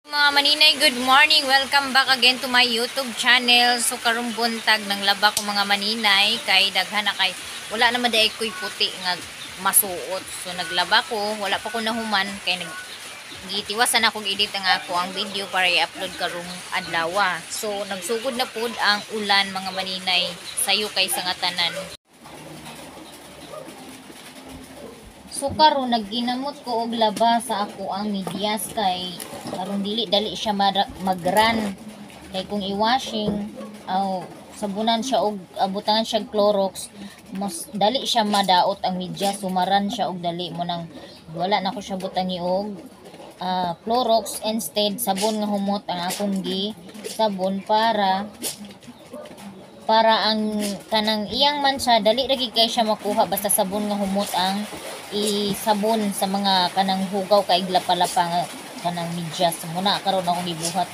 Mga maninay, good morning. Welcome back again to my YouTube channel. So karong buntag ng laba ko mga maninay kay daghan na kay wala naman day ko'y puti nga masuot. So naglaba ko, wala pa ko nahuman kay gitiwasan akong edit nga ako ang video para i-upload karong adlaw. So nagsugod na pud ang ulan mga maninay sayo kay sa nga tanan. So karon nagginamot ko og laba sa ako ang medyas kay karon dali siya magran. Kay kung i-washing sabunan siya og abutangan siya Clorox, mas dali siya madaot ang medyas, sumaran siya og dali mo nang wala na ko siya butangi og Clorox, instead sabon nga humot ang akong sabon para ang kanang iyang mansa dali ra gid kay siya makuha basta sabon nga humot ang isabon sa mga kanang hugaw kay lapa-lapa nga kanang medyas muna karon akong gibuhat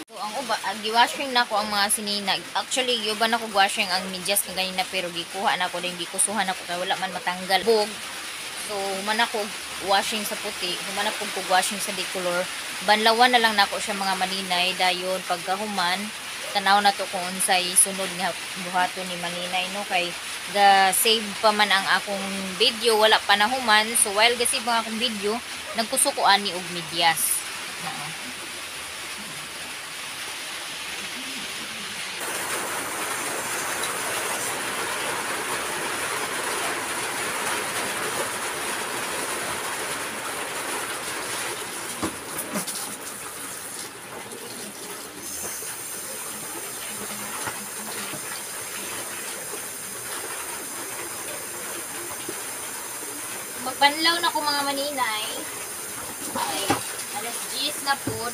So ang uba giwashing na ko ang mga sininag. Actually yuban ako washing ang medyas nga ganina pero gikuha na ko din gikusuhan ako kay wala man matanggal bug. So human ako washing sa puti, human ako washing sa decolor. Banlawan na lang nako siya mga maninay dayon pagkahuman tanaw na to kung unsay sunod nga buhaton ni maninay no kay ga save pa man ang akong video wala pa nahuman. So while ga save ang akong video nagkusuko ani og medyas. Magbanlaw na ko mga maninay. Ay, alas 10 na po.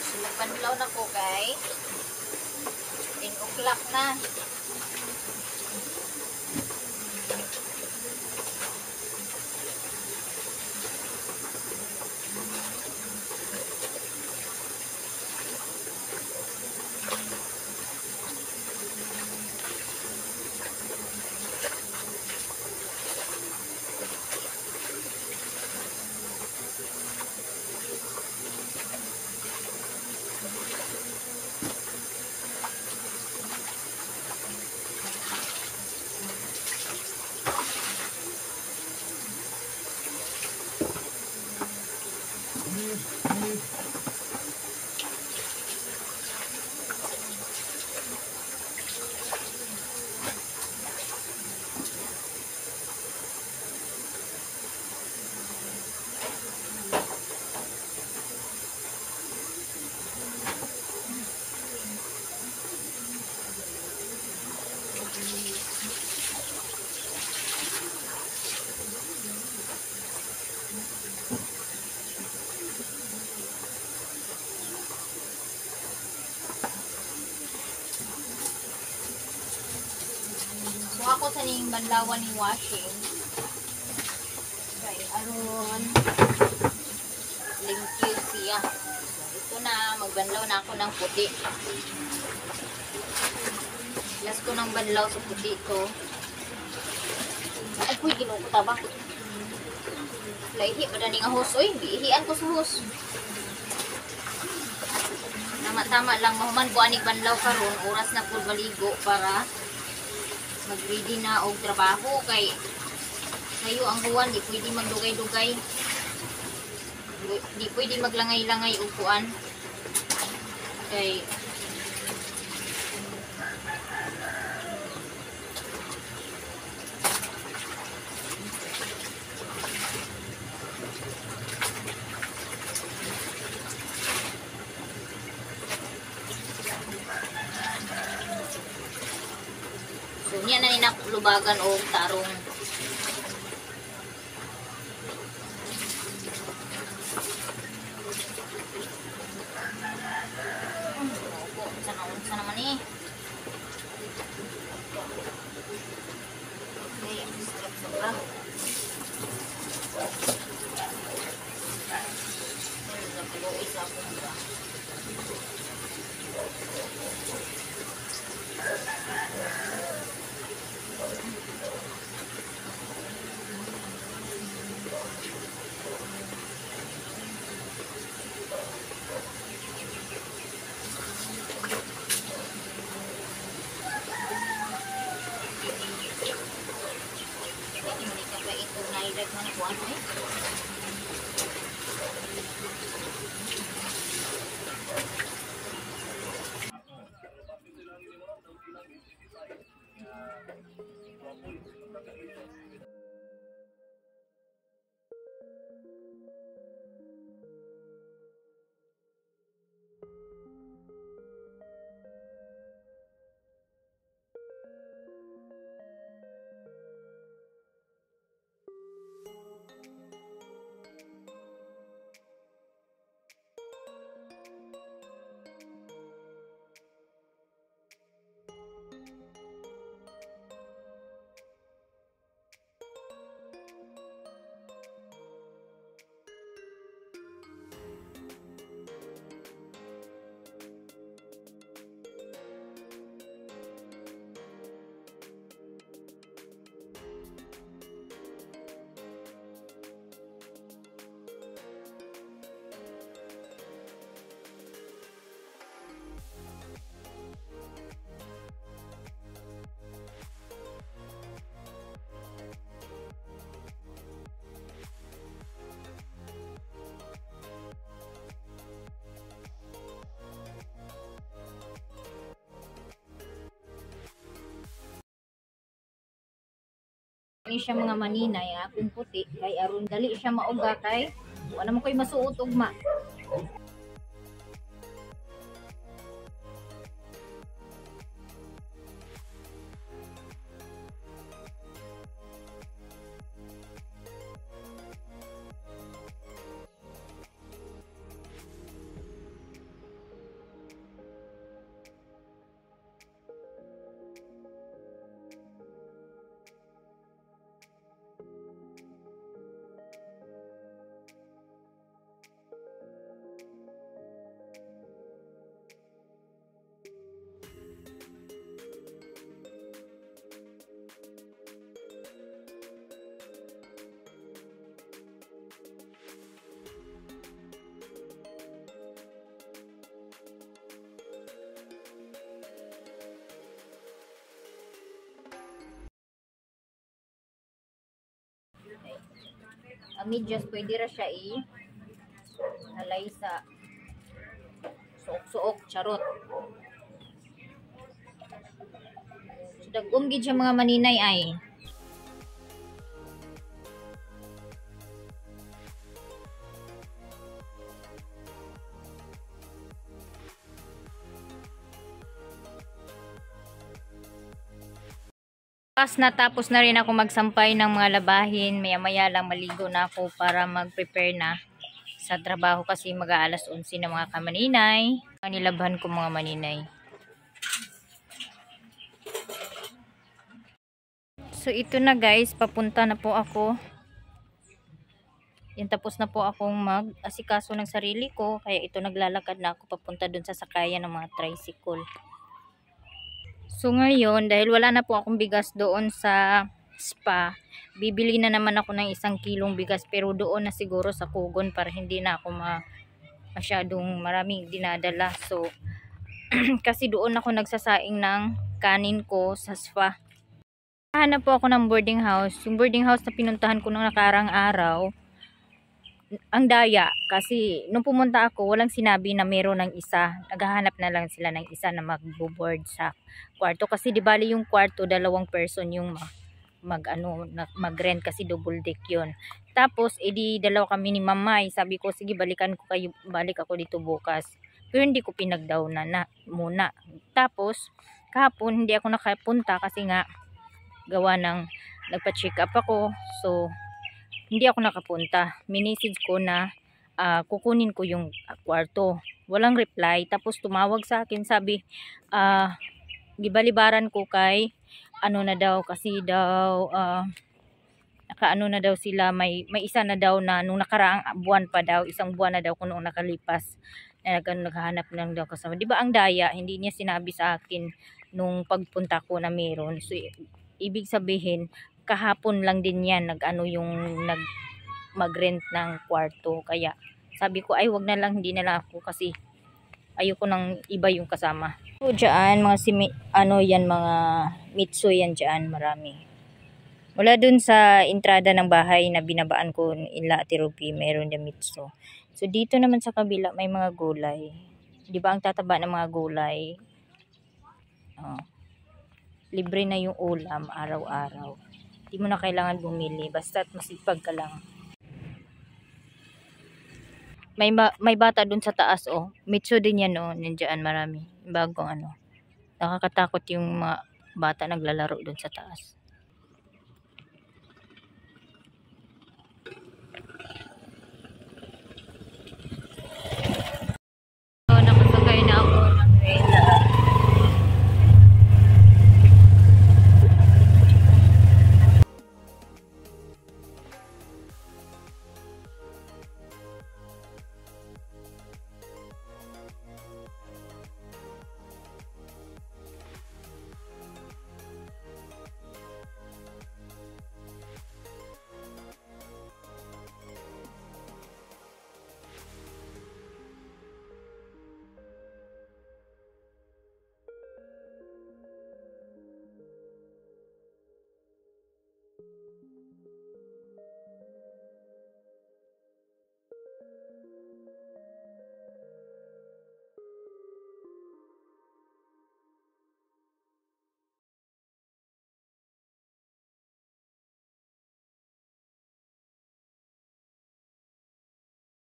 So, magbanlaw na ko kay 10 o'clock na. So ako sa ning banlawan ni washing kay aron limpyo siya. So ito na magbanlaw na ako ng puti. Last ko ng banlaw sa puti ko. Ay puy ginuko ta ba? Laihi ba dani nga hose oy, giihian ko sa hose. Tama lang mahuman ko ani banlaw karon, oras na pud baligo para mag-ready na og trabaho kay sayo ang huwan di pwede magdugay-dugay, di pwede maglangay-langay og kuan kay so niya na ninakulubagan og tarong. Sana naman eh. Okay, sobra. Isa ako ba? kuan eh. Ini siya mga maninay akong puti kay aron dali siya mauga kay wala mo koy masuot ugma. Ang medyas pwede ra siya halay sa suok-suok charot. So dagom gid siya mga maninay ay. Natapos na rin ako magsampay ng mga labahin. Maya-maya lang maligo na ako para mag-prepare na sa trabaho kasi mag-aalas 11 na mga kamaninay. Nilabhan ko mga maninay. So ito na guys, papunta na po ako. Yan, tapos na po akong mag-asikaso ng sarili ko. Kaya ito naglalakad na ako papunta dun sa sakayan ng mga tricycle. So ngayon, dahil wala na po akong bigas doon sa spa, bibili na naman ako ng 1 kilong bigas pero doon na siguro sa Kugon para hindi na ako masyadong maraming dinadala. So, kasi doon ako nagsasaing ng kanin ko sa spa. Hanap po ako ng boarding house. Yung boarding house na pinuntahan ko nung nakarang araw, ang daya kasi nung pumunta ako walang sinabi na meron ng isa, naghahanap na lang sila ng isa na magbo-board sa kwarto kasi di bali yung kwarto 2 person yung mag-rent kasi double deck yun. Tapos edi dalawa kami ni Mamay, sabi ko sige balikan ko kayo, balik ako dito bukas, pero hindi ko pinagdaw na muna. Tapos kahapon hindi ako nakapunta kasi nga gawa ng nagpa-check up ako, so hindi ako nakapunta. Minisage ko na kukunin ko yung kwarto. Walang reply. Tapos tumawag sa akin. Sabi, gibalibaran ko kay ano na daw. Kasi daw, nakaano na daw sila. May isa na daw na nung nakaraang buwan pa daw. 1 buwan na daw kung nung nakalipas. Na naghahanap lang daw kasama. Diba ang daya? Hindi niya sinabi sa akin nung pagpunta ko na meron. So, ibig sabihin, kahapon lang din yan mag-rent ng kwarto. Kaya sabi ko ay wag na lang, hindi na lang ako kasi ayoko nang iba yung kasama. So dyan mga yan mga mitso yan dyan, marami Wala dun sa entrada ng bahay na binabaan ko ila Ate Ruby, mayroon na mitso. So dito naman sa kabila may mga gulay. 'Di ba ang tataba ng mga gulay? Oh, libre na yung ulam araw-araw. Hindi mo na kailangan bumili basta't masipag ka lang. May bata dun sa taas oh. Mitso din yan oh, nandiyan marami. Bagong ano. Nakakatakot yung mga bata naglalaro dun sa taas. So, nakasakay na ako ng trailer.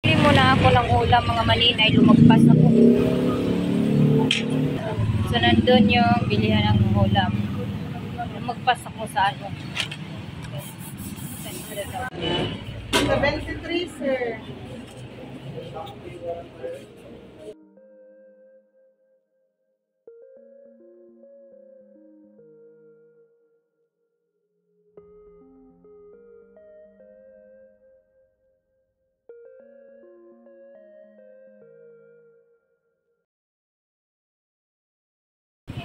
Bili muna ako ng ulam mga maninay, lumagpas ako. So nandun yung bilihan ng ulam. Lumagpas ako sa ano. 73, sir.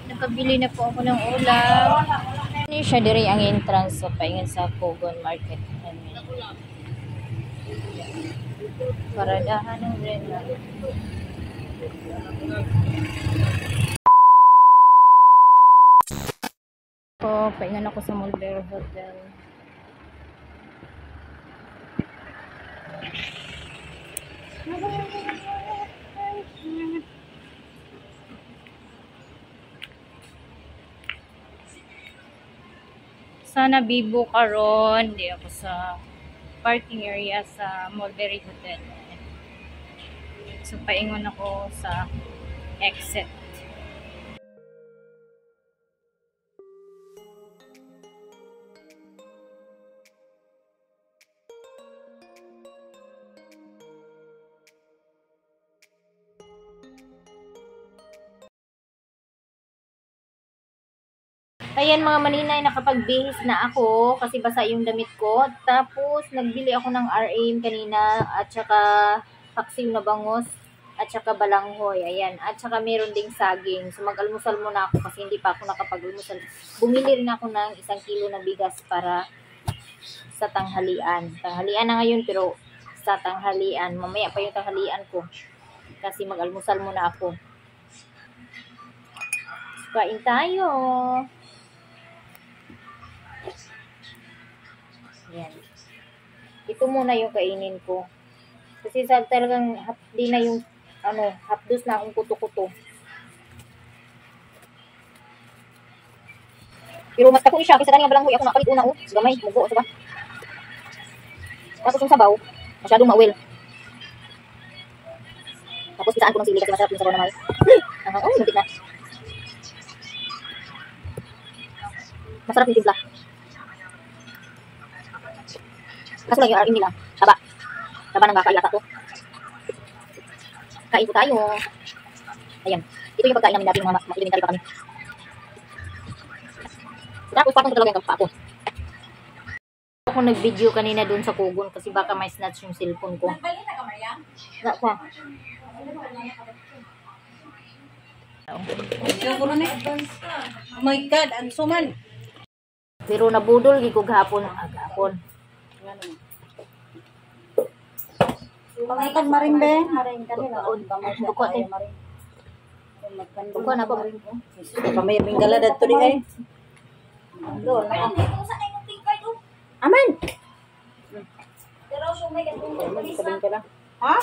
Nakabili na po ako ng ulam. Ini siya diri ang entrance sa paingan sa Kogon Market. Paradahan ng rena. Paingan ako sa Mulberry Hotel. Sana bibo karon di ako sa parking area sa Mulberry Hotel. So paingon ako sa exit. Ayan mga maninay, nakapagbihis na ako kasi basa yung damit ko. Tapos nagbili ako ng RM kanina at saka paksiw na bangus at saka balanghoy. Ayan, at saka meron ding saging. So mag-almusal muna ako kasi hindi pa ako nakapag-almusal. Bumili rin ako ng 1 kilo na bigas para sa tanghalian. Tanghalian na ngayon pero sa tanghalian. Mamaya pa yung tanghalian ko kasi mag-almusal muna ako. So, kain tayo. Yan. Ito muna yung kainin ko. Kasi sa talagang di na yung hapdos na akong kuto-kuto. Pero mas kako siya kasi sa nga balanghoy ako nakalit una gamay mugo sa ba. Tapos yung sabaw, masyadong mawil. Tapos pisaan ko ng sili kasi masarap yung sabaw na may. Muntik na. Masarap yung timpla. Kaso lang yung RM nila. Taba ng kakaiata ko. Kain po tayo. Ayan. Ito yung pagkain namin dati mga elementary pa kami. Tapos patong ko talaga yung pa ako. Ako nag-video kanina dun sa Kogon kasi baka may snatch yung cellphone ko. Nagbalik na ka, Maria? Wala pa. Oh my God, ang suman. Pero nabudol gigog hapon ang agapon. Pangitag maring be, maring kanila. Buko te. Buko na ba? Kamay bingala dadto di ay. Doon. Aman. Sabihin ka lang. Ha?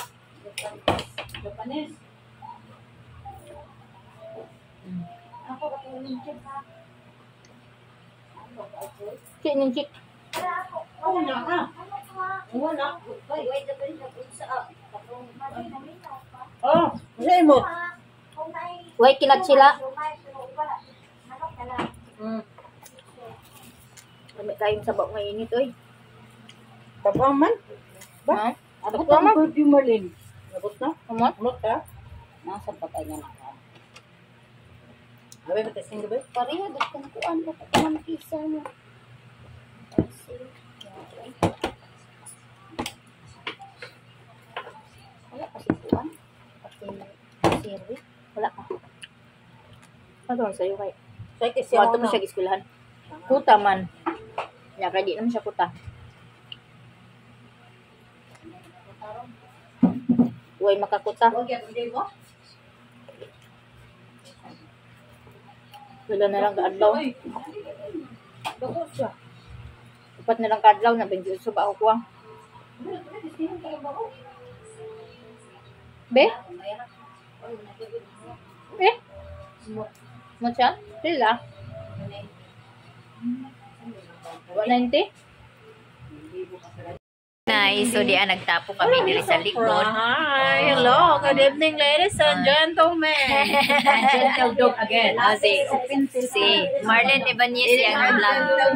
Sino chik? Wala ka. Wala. Oh, say mo. Way kinat sila. Kami kayong sabaw ngayon ito eh. Tabang man. Ha? Ba? Ano Tabang man? ka perfume Marlin? Nabot na? Amot? Amot ka? Nasa patay nga na ka. Gabi ba testing gabi? Pareha dito kung kuan ko pa naman kisa mo. Wala kasi kuan. Pati sirri. Wala pa. Ano ang sayo kay? Say kasi Wato mo siya giskwelahan. Kuta man. Ya kay di naman siya kuta. Uy makakuta. Wala na lang kaadlaw. Dako siya. Upat na lang kaadlaw na benjo sa ba ko. Be? Be? Mo siya? Sila? 190? Nice. So, diyan nagtapo kami dito sa likod. Hi, hello, good evening ladies and gentlemen. Gentle dog again. Si Marlene Ibanez yung vlog.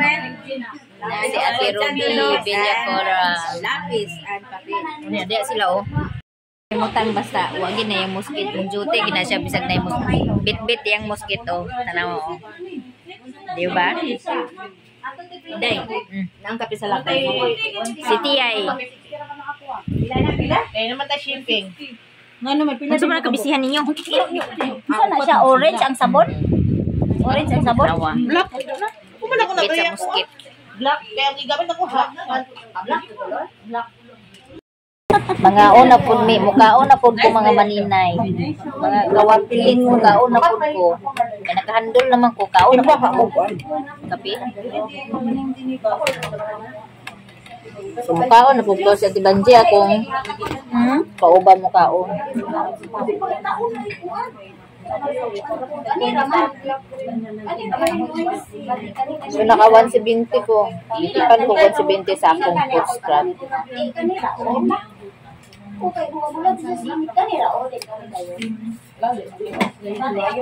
Si Ate Ruby Villacora. Lapis and papel. Ano, diyan sila oh. Mutang basta, wag na yung mosquito. Yung duty, gina siya bisag na yung mosquito. Bit-bit yung mosquito. Tanaw mo. Di ba? Day. Nang kape sa lakay. Si Tiyay. Kaya naman tayo shipping. Nga naman, pila Ano ba nakabisihan ninyo? Sana siya orange ang sabon? Orange ang sabon? Tawa. Black. Kumala ko na Bit sa mosquito. Black. Kaya ang gigamit ako ha. Black. Black. Mga una po mi, mukaon na po ko mga maninay. Mga kawapilin, mukaon na po ko. Kaya nakahandol naman ko, kaon na po ko. Kapi? So mukaon na po ko sa Tibanji akong pauban mukaon. So naka 170 ko. Ipan ko 170 sa akong food scrap.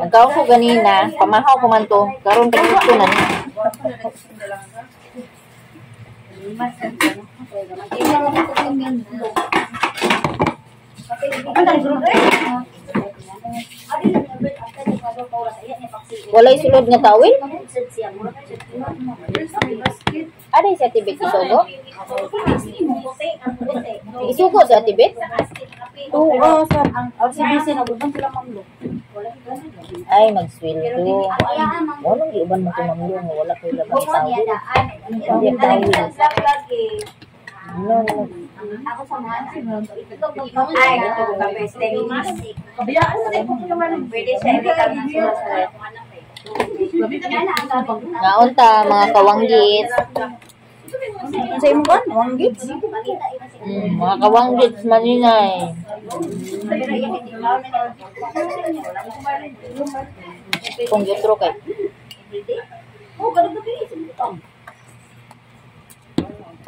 Nagkaon ko ganina, pamahaw ko man to, karon tagito na. Walay sulod nga tawil? Ada sa tibet isugo? Isugo sa tibet? Oo, sa RCBC na gudang sila mamlo. Ay, magsweldo. Walang iuban mo ito mamlo nga wala ko labang tawil. Hindi tawil. No, no. Ako sa mga ay, ito ko kape. Kabiyaan na rin kung naman. Pwede siya i-return ng sulat. Naunta, mga kawanggit. Sa imo ba? Wanggit? Mga kawanggit, maninay. Kung gitro kay. Oh, ganun ka pili.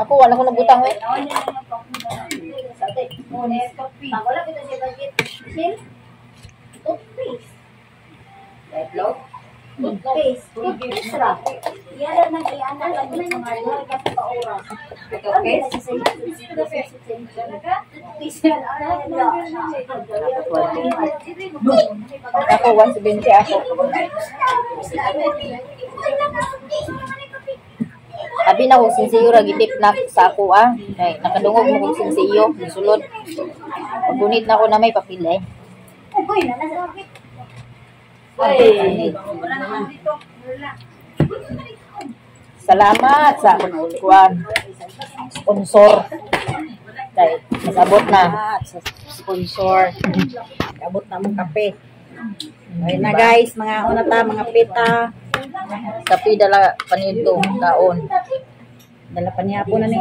Ako, wala ko nabutang eh. Wala kita siya budget. Sil? Toothpaste. Toothpaste. Toothpaste ra. Yan ang iyanan lang yung mga mga oras. Toothpaste? Ako, 170 ako. Abi na kung sinsiyo ra gitip na sa ako ah. Kay nakadungog mo kung sinsiyo, sulod. Pagunit na ako na may papel eh. Salamat sa kuan sponsor. Kay nasabot na sponsor. Abot na mong kape. Ayun na guys, mga una ta, mga pita. Kapi dala panito kaon. Dala pa niya po na ni.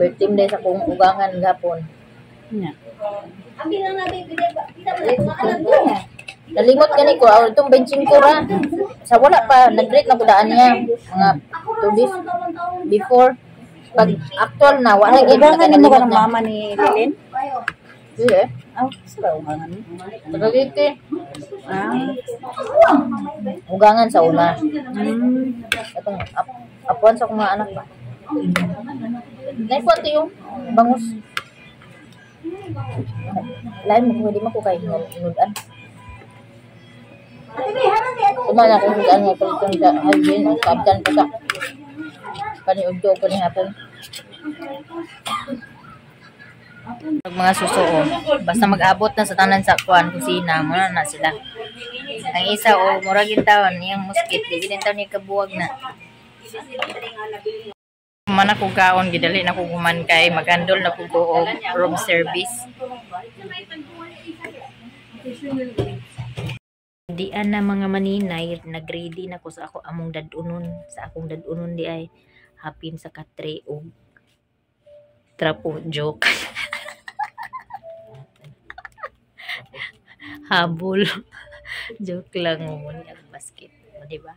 Birthday day sa kong ugangan gapon. Nya. Nalimot gani ko itong benching ko ra. Sa wala pa nag-rate na kudaan niya mga 2 days before. Pag actual na wala gyud Ugangan ni mo ka ng na. mama ni Lilin? Sige. Ah, sila ugangan ni. Tagagiti. Ah. Ugangan sa una. Hmm. Atong apuan sa mga anak pa. Naipuan yung bangus. Lain mo kung hindi mo ko kay inudan. Kumana kung hinudan nga kung sa halbin, ang kabdan pa sa kaniudyo ko ni hapon. Mga susuo, basta mag-abot na sa tanan sa kuan kusina, muna na sila. Ang isa o muragin taon, yung muskit, di ginin taon yung kabuwag na. Mana ko kaon gidali na ko kuman kay magandol na ko og room service. Dian na mga maninay nagready na ko sa ako among dadunon sa akong dadunon di ay hapin sa katre og trapo joke. Habol. Joke lang mo ang basket, di ba?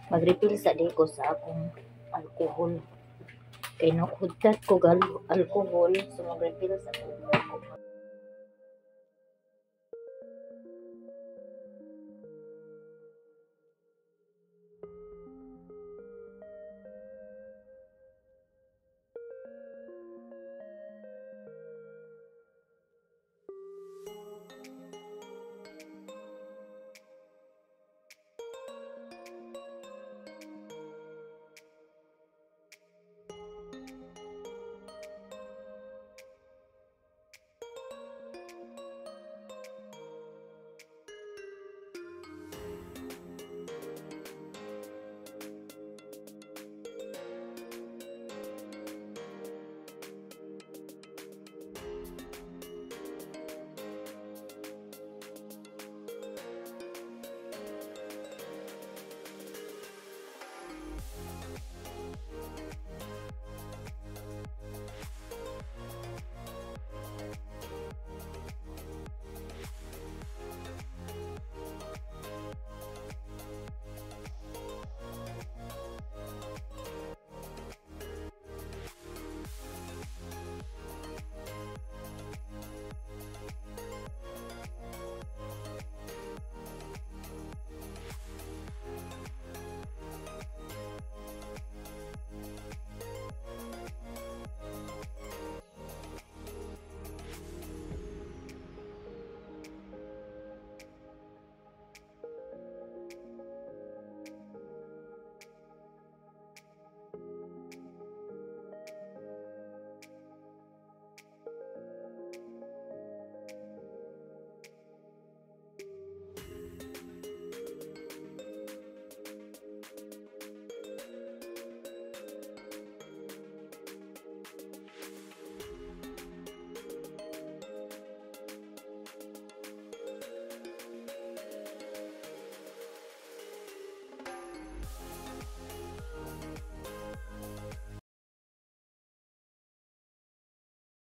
Mag-refill sa di ko sa akong alcohol. Kay nakudat ko alcohol, so mag-refill sa akong alcohol.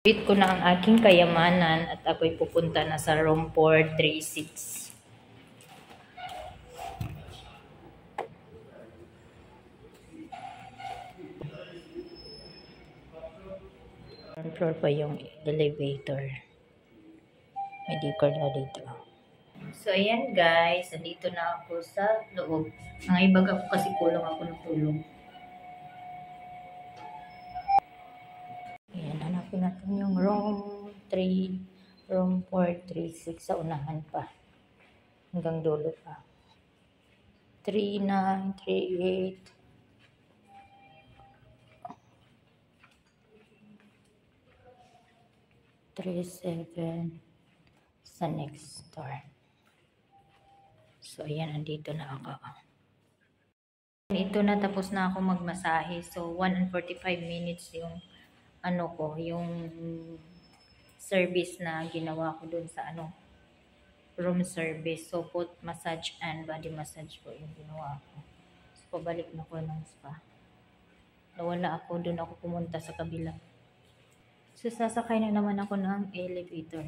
Bit ko na ang aking kayamanan at ako'y pupunta na sa room 436. Ground floor pa yung elevator. May decor na dito. So, ayan guys. Nandito na ako sa loob. Ang ibag ako kasi kulang ako ng tulong. Ayan, hanapin natin yung room 436 sa unahan pa. Hanggang dulo pa. 3938 37 sa next door. So, ayan, andito na ako. Ito na, tapos na ako magmasahe. So, 1 and 45 minutes yung ano ko, yung service na ginawa ko dun sa ano, room service. So, foot massage and body massage po yung ginawa ko. So, pabalik na ko ng spa. Nawala ako, doon ako pumunta sa kabila. So, sasakay na naman ako ng elevator.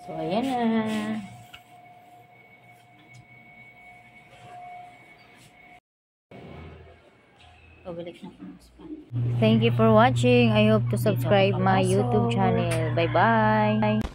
So, ayan na. Pabalik na ako ng spa. Thank you for watching. I hope to subscribe my YouTube channel. Bye-bye.